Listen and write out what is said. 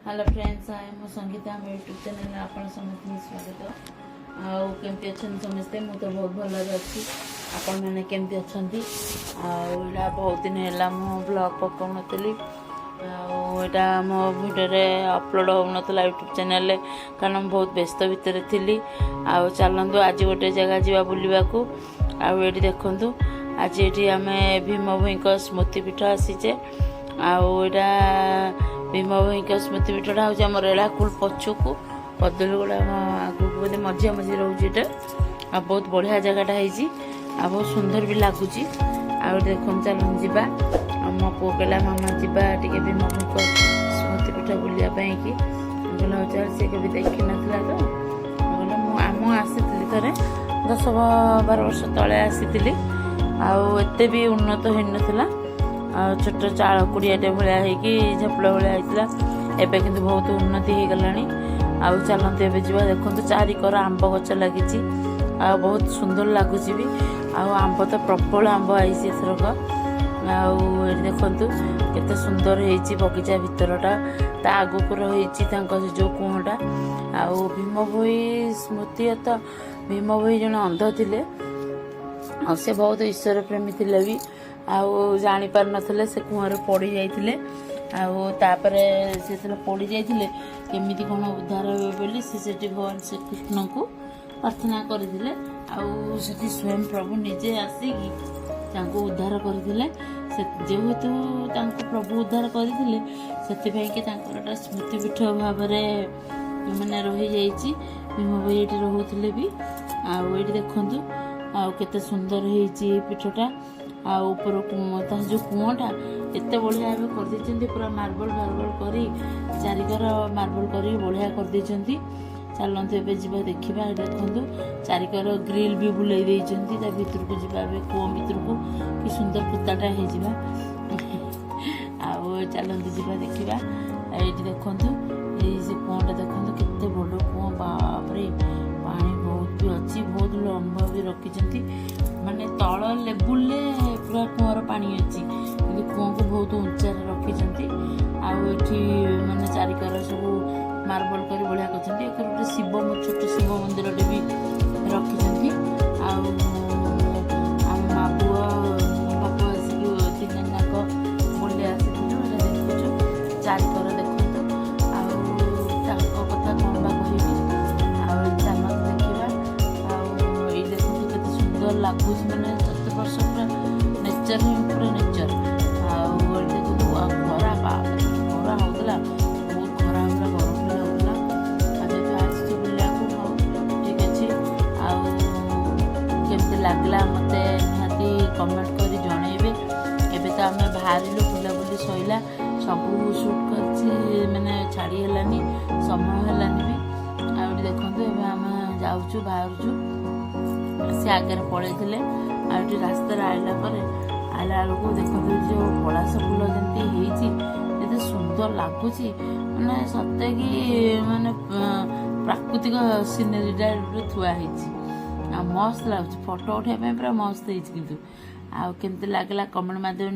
Hello friends आए मो संगीता आम यूट्यूब चैनल आप समस्त स्वागत आमती अच्छा समस्ते मुझे तो बहुत भल अच्छी आपण मैंने केमती अच्छा आा बहुत दिन है मु ब्लॉग पकाउनी आटा मो भिडियो अपलोड हो ना यूट्यूब चैनल कारण बहुत व्यस्त भितर थी आ चलतु आज गोटे जगह जावा बुलवा आए देखु आज ये आम भीम भई स्मृतिपीठ आसीचे आटा भीम भई स्मृतिपीठटा हूँ आम रेलाकुल पछकू कदलीगुड़ा आगे मझे मझे रोचे आ बहुत बढ़िया जगहटा है बहुत सुंदर भी लगुच देख चल जा मो पु कहला मामा जा टे भीम भई स्मृतिपीठ बुलापाई कि कहला चल सी कभी देखी ना तो आम आसी थे 10-12 वर्ष तले आसी आते भी उन्नत हो नाला छोट चाल कुड़ियाटे भाया झपड़ भाया होता एवं कि बहुत उन्नति हो गला आउ चलते एवं जा देखो चारिकर आंब गच लगी बहुत सुंदर लगुच भी आंब तो प्रबल आंब आई एथरक देखु केते सुंदर हो बगीचा भितरटा ता आगक रही जो कुहटा आउ भीम भई स्मृति तो भीम भई जन अंध थे से बहुत ईश्वर प्रेमी थे भी जानी पार नथिले से कुआर पड़ी जाइथिले तापरे से पड़ी जाइथिले केमिति कोन उद्धार होबे बोली से भगवान श्री कृष्ण को प्रार्थना करथिले सेठी स्वयं प्रभु निजे आसिकी तांको उद्धार करथिले जेहेतु तांको प्रभु उद्धार करथिले सेति कि तांकर स्मृतिपीठ भाव माने रही जाइछि भीम भई एठी रहुथिले भी एठी देखंतु केते सुंदर होइछि पीठटा ऊपर जो कुआटा एत बढ़िया कर पूरा मार्बल कर चारिकर मार्बल कर बढ़िया कर चलते ए जा देखा देखु चारिकर ग्रिल भी बुलाई भीतर को जा कुआ भीतर को कि सुंदर पुताटा हो चलते जा देखा ये देखु ये कुआटा देखो केते बड़ कुआ बापरे पानी बहुत भी अच्छी बहुत लंबा भी रखी माने तल लेवुल पूरा कुआर पानी अच्छी कि कुआ को बहुत उच्चा रखी माने चारिकर सब मार्बल कर बढ़िया कर गोटे शिव छोट शिव मंदिर भी रखी माँ पुआ बापा आसिक 3 जन जाक बुले आसी देखु चारिकर देखु कथा कौन बा कह चल देखा ये देखो केते सुंदर लगुच मैंने 7 वर्ष पूरा नेचर ही पूरा नेचर देखो खरा खरा होता बहुत खरा होगा गरम भी होता जब आस बुला ठीक अच्छे केमती लगला मत निहाती कमेंट कर जनइबे एबे तो आम बाहर बुलाबुली सैला सब सुट कर मैंने छाड़ी हेलानी समय हेलानी भी देखते आम जाऊँ बाहर से आगे पड़े रास्तार आइला बेलू देखो जो पलाश फूल जमी सुंदर लगुच मैंने सत्य कि माने प्राकृतिक सिनेरीटा थुआई मस्त लगुच फोटो उठाई पूरा मस्त होती लगला कमेंट माध्यम।